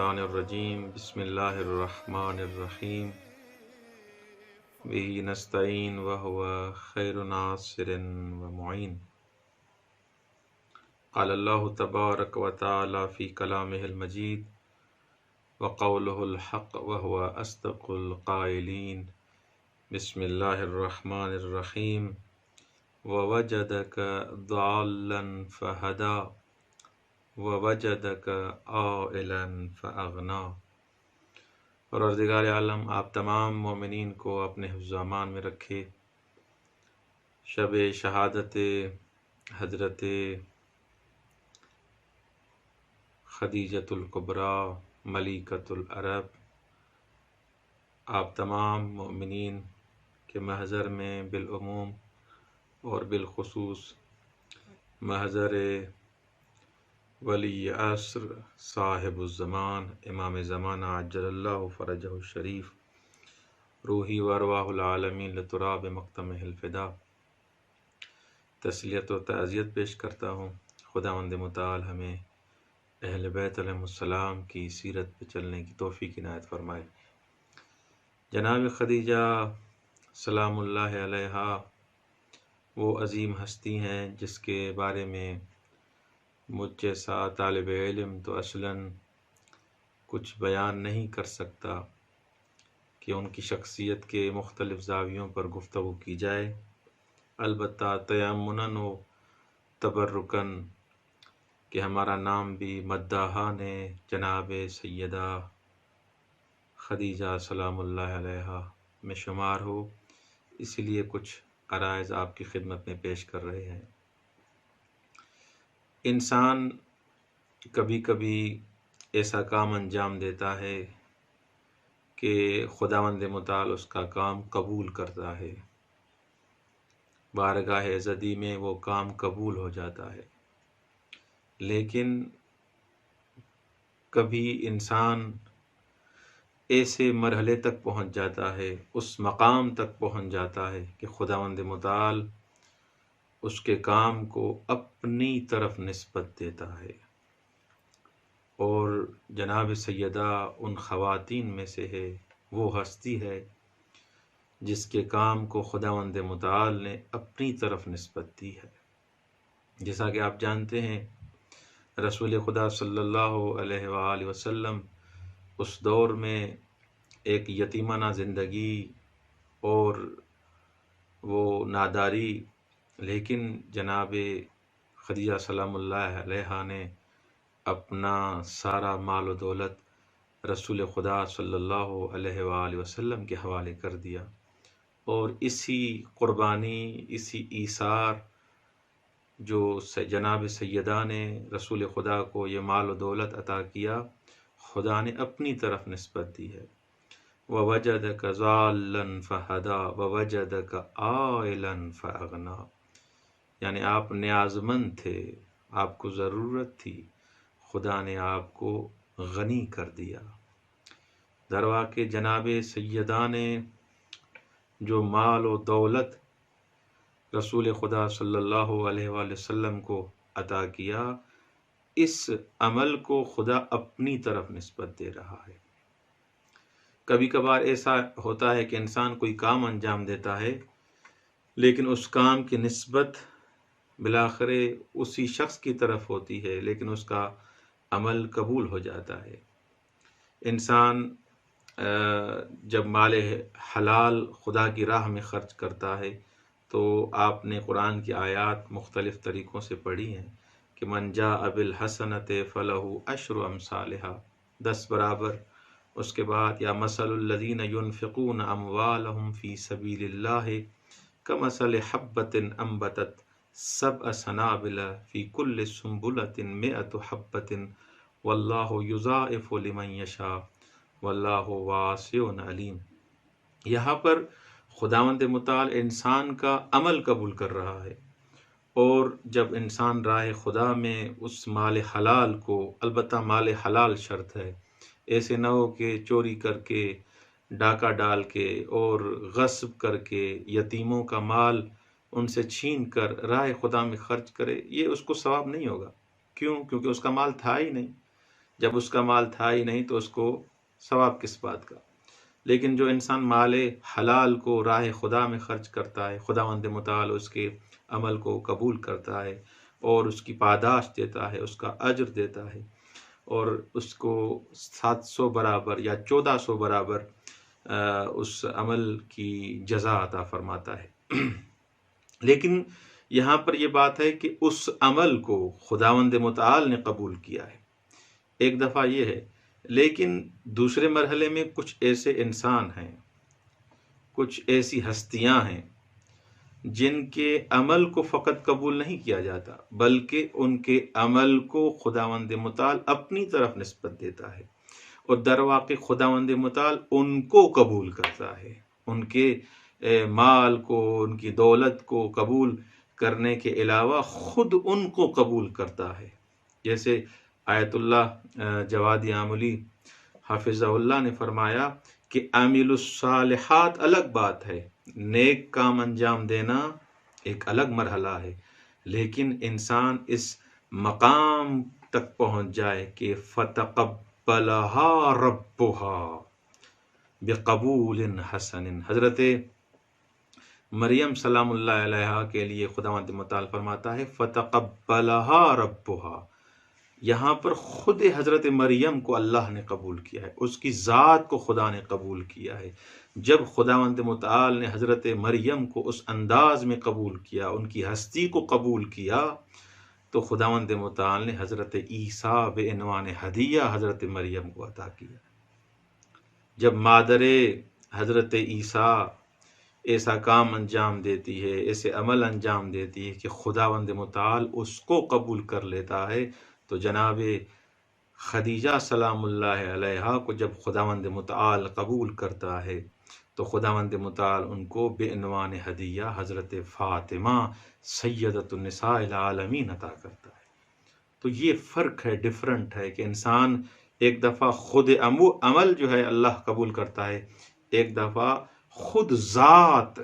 الشیطان الرجیم بسم اللہ الرحمن الرحیم به نستعین وهو خیر ناصر ومعین قال اللہ تبارک وتعالی فی کلامہ المجید وقولہ الحق وهو اصدق القائلین بسم اللہ الرحمن الرحیم ووجدک ضالا فہدا ووجدک عائلا فاغنا۔ پروردگار عالم آپ تمام مومنین کو اپنے حفظ و امان میں رکھے۔ شب شہادت حضرت خدیجۃ الکبریٰ ملکۃ العرب آپ تمام مومنین کے محضر میں بالعموم اور بالخصوص محضر ولی عصر صاحب الزمان امام زمانہ عجل اللہ فرجہ الشریف روحی و ارواح العالمین لتراب مقتمہ الفدا تسلیت و تعزیت پیش کرتا ہوں۔ خداوند متعال ہمیں اہل بیت علیہ السلام کی سیرت پہ چلنے کی توفیق عنایت فرمائے۔ جناب خدیجہ سلام اللہ علیہا وہ عظیم ہستی ہیں جس کے بارے میں مجھ جیسا طالب علم تو اصلاً کچھ بیان نہیں کر سکتا کہ ان کی شخصیت کے مختلف زاویوں پر گفتگو کی جائے، البتہ تیمناً و تبرکاً کہ ہمارا نام بھی مداحان جناب سیدہ خدیجہ سلام اللہ علیہا میں شمار ہو، اسی لیے کچھ عرائض آپ کی خدمت میں پیش کر رہے ہیں۔ انسان کبھی کبھی ایسا کام انجام دیتا ہے کہ خداوند متعال اس کا کام قبول کرتا ہے، بارگاہ عزدی میں وہ کام قبول ہو جاتا ہے، لیکن کبھی انسان ایسے مرحلے تک پہنچ جاتا ہے، اس مقام تک پہنچ جاتا ہے کہ خداوند متعال اس کے کام کو اپنی طرف نسبت دیتا ہے، اور جناب سیدہ ان خواتین میں سے ہے، وہ ہستی ہے جس کے کام کو خداوند متعال نے اپنی طرف نسبت دی ہے۔ جیسا کہ آپ جانتے ہیں رسول خدا صلی اللہ علیہ وآلہ وسلم اس دور میں ایک یتیمانہ زندگی اور وہ ناداری، لیکن جناب خدیجہ سلام اللہ علیہا نے اپنا سارا مال و دولت رسول خدا صلی اللہ علیہ وآلہ وسلم کے حوالے کر دیا، اور اسی قربانی، اسی ایثار جو جناب سیدہ نے رسول خدا کو یہ مال و دولت عطا کیا، خدا نے اپنی طرف نسبت دی ہے۔ وَوَجَدَكَ ضَالًّا فَهَدَىٰ وَوَجَدَكَ عَائِلًا فَأَغْنَىٰ، یعنی آپ نیازمند تھے، آپ کو ضرورت تھی، خدا نے آپ کو غنی کر دیا۔ درواقع جناب سیدہ نے جو مال و دولت رسول خدا صلی اللہ علیہ وآلہ وسلم کو عطا کیا، اس عمل کو خدا اپنی طرف نسبت دے رہا ہے۔ کبھی کبھار ایسا ہوتا ہے کہ انسان کوئی کام انجام دیتا ہے، لیکن اس کام کی نسبت بالآخر اسی شخص کی طرف ہوتی ہے، لیکن اس کا عمل قبول ہو جاتا ہے۔ انسان جب مال حلال خدا کی راہ میں خرچ کرتا ہے تو آپ نے قرآن کی آیات مختلف طریقوں سے پڑھی ہیں کہ من جاء بالحسنۃ فلہ عشر امثالھا، 10 برابر۔ اس کے بعد یا مثل الذین ينفقون اموالهم فی سبیل اللہ کمثل حبۃ انبتت 7 سنابل فی کل سنبلۃ 100 حبۃ واللہ یضاعف لمن یشاء واللہ واسع علیم۔ یہاں پر خداوند متعال انسان کا عمل قبول کر رہا ہے، اور جب انسان راہ خدا میں اس مال حلال کو، البتہ مال حلال شرط ہے، ایسے نہ ہو کہ چوری کر کے، ڈاکہ ڈال کے اور غصب کر کے یتیموں کا مال ان سے چھین کر راہ خدا میں خرچ کرے، یہ اس کو ثواب نہیں ہوگا۔ کیوں؟ کیونکہ اس کا مال تھا ہی نہیں۔ جب اس کا مال تھا ہی نہیں تو اس کو ثواب کس بات کا؟ لیکن جو انسان مال حلال کو راہ خدا میں خرچ کرتا ہے، خداوند متعال اس کے عمل کو قبول کرتا ہے اور اس کی پاداش دیتا ہے، اس کا اجر دیتا ہے، اور اس کو 700 برابر یا 1400 برابر اس عمل کی جزا عطا فرماتا ہے۔ لیکن یہاں پر یہ بات ہے کہ اس عمل کو خداوند متعال نے قبول کیا ہے، ایک دفعہ یہ ہے۔ لیکن دوسرے مرحلے میں کچھ ایسے انسان ہیں، کچھ ایسی ہستیاں ہیں جن کے عمل کو فقط قبول نہیں کیا جاتا، بلکہ ان کے عمل کو خداوند متعال اپنی طرف نسبت دیتا ہے، اور در واقع خداوند متعال ان کو قبول کرتا ہے، ان کے مال کو، ان کی دولت کو قبول کرنے کے علاوہ خود ان کو قبول کرتا ہے۔ جیسے آیت اللہ جوادی عاملی حافظہ اللہ نے فرمایا کہ عامل الصالحات الگ بات ہے، نیک کام انجام دینا ایک الگ مرحلہ ہے، لیکن انسان اس مقام تک پہنچ جائے کہ فتقبلها ربها بقبول حسن۔ حضرت مریم سلام اللہ علیہا کے لیے خداوند متعال فرماتا ہے فتقبلها ربها، یہاں پر خود حضرت مریم کو اللہ نے قبول کیا ہے، اس کی ذات کو خدا نے قبول کیا ہے۔ جب خداوند متعال نے حضرت مریم کو اس انداز میں قبول کیا، ان کی ہستی کو قبول کیا، تو خداوند متعال نے حضرت عیسیٰ بعنوان ہدیہ حضرت مریم کو عطا کیا۔ جب مادر حضرت عیسیٰ ایسا کام انجام دیتی ہے، ایسے عمل انجام دیتی ہے کہ خداوند متعال اس کو قبول کر لیتا ہے، تو جناب خدیجہ سلام اللہ علیہا کو جب خداوند متعال قبول کرتا ہے تو خداوند متعال ان کو بعنوان ہدیہ حضرت فاطمہ سیدۃ النساء العالمین عطا کرتا ہے۔ تو یہ فرق ہے، ڈیفرنٹ ہے کہ انسان ایک دفعہ خود عمل جو ہے اللہ قبول کرتا ہے، ایک دفعہ خود ذات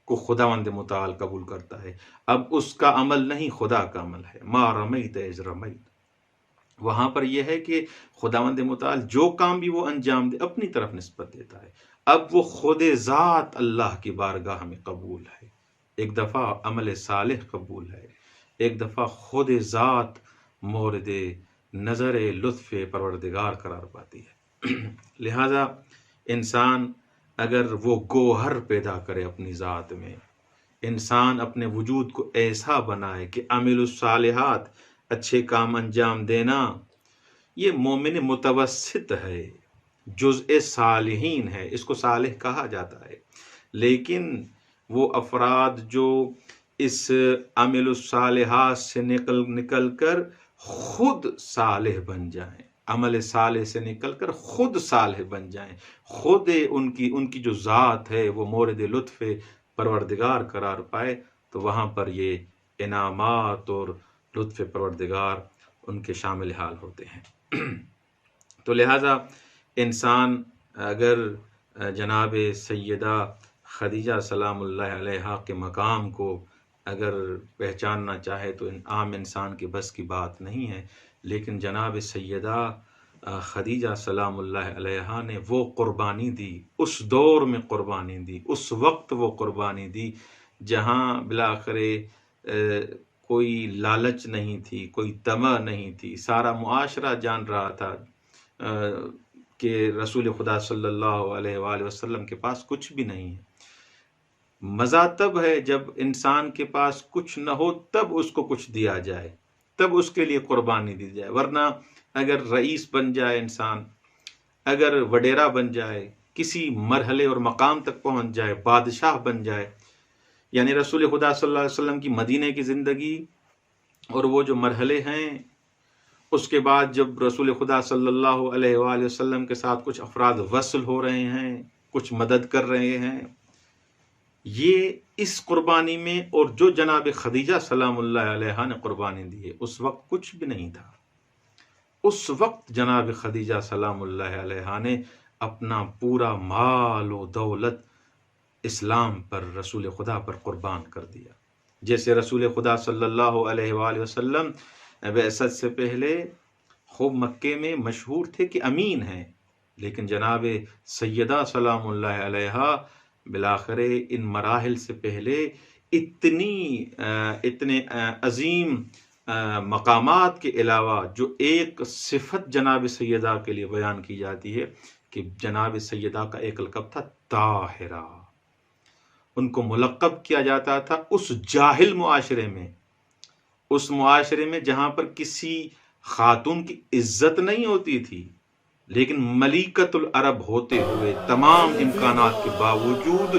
کو خداوند متعال قبول کرتا ہے۔ اب اس کا عمل نہیں، خدا کا عمل ہے، ما رمیت اذ رمیت۔ وہاں پر یہ ہے کہ خداوند متعال جو کام بھی وہ انجام دے اپنی طرف نسبت دیتا ہے، اب وہ خود ذات اللہ کی بارگاہ میں قبول ہے۔ ایک دفعہ عمل صالح قبول ہے، ایک دفعہ خود ذات مورد نظر لطف پروردگار قرار پاتی ہے۔ لہذا انسان اگر وہ گوہر پیدا کرے اپنی ذات میں، انسان اپنے وجود کو ایسا بنائے کہ عامل الصالحات، اچھے کام انجام دینا، یہ مومن متوسط ہے، جزء صالحین ہے، اس کو صالح کہا جاتا ہے۔ لیکن وہ افراد جو اس عامل الصالحات سے نکل کر خود صالح بن جائیں، عمل صالح سے نکل کر خود صالح بن جائیں، خود ان کی جو ذات ہے وہ مورد لطف پروردگار قرار پائے، تو وہاں پر یہ انعامات اور لطف پروردگار ان کے شامل حال ہوتے ہیں۔ تو لہٰذا انسان اگر جناب سیدہ خدیجہ سلام اللہ علیہا کے مقام کو اگر پہچاننا چاہے تو عام انسان کے بس کی بات نہیں ہے، لیکن جناب سیدہ خدیجہ سلام اللہ علیہا نے وہ قربانی دی، اس دور میں قربانی دی، اس وقت وہ قربانی دی جہاں بالآخر کوئی لالچ نہیں تھی، کوئی طمع نہیں تھی، سارا معاشرہ جان رہا تھا کہ رسول خدا صلی اللہ علیہ وآلہ وسلم کے پاس کچھ بھی نہیں ہے۔ مزہ تب ہے جب انسان کے پاس کچھ نہ ہو تب اس کو کچھ دیا جائے، تب اس کے لیے قربانی دی جائے، ورنہ اگر رئیس بن جائے انسان، اگر وڈیرا بن جائے، کسی مرحلے اور مقام تک پہنچ جائے، بادشاہ بن جائے، یعنی رسول خدا صلی اللہ علیہ وسلم کی مدینے کی زندگی اور وہ جو مرحلے ہیں، اس کے بعد جب رسول خدا صلی اللہ علیہ وآلہ وسلم کے ساتھ کچھ افراد وصل ہو رہے ہیں، کچھ مدد کر رہے ہیں، یہ اس قربانی میں، اور جو جناب خدیجہ سلام اللہ علیہا نے قربانی دی ہے اس وقت کچھ بھی نہیں تھا۔ اس وقت جناب خدیجہ سلام اللہ علیہا نے اپنا پورا مال و دولت اسلام پر، رسول خدا پر قربان کر دیا۔ جیسے رسول خدا صلی اللہ علیہ وآلہ وسلم بعثت سے پہلے خوب مکے میں مشہور تھے کہ امین ہیں، لیکن جناب سیدہ سلام اللہ علیہا بالآخر ان مراحل سے پہلے اتنے عظیم مقامات کے علاوہ جو ایک صفت جناب سیدہ کے لیے بیان کی جاتی ہے کہ جناب سیدہ کا ایک لقب تھا طاہرہ. ان کو ملقب کیا جاتا تھا اس جاہل معاشرے میں، اس معاشرے میں جہاں پر کسی خاتون کی عزت نہیں ہوتی تھی، لیکن ملیکۃ العرب ہوتے ہوئے تمام امکانات کے باوجود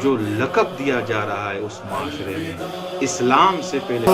جو لقب دیا جا رہا ہے اس معاشرے میں اسلام سے پہلے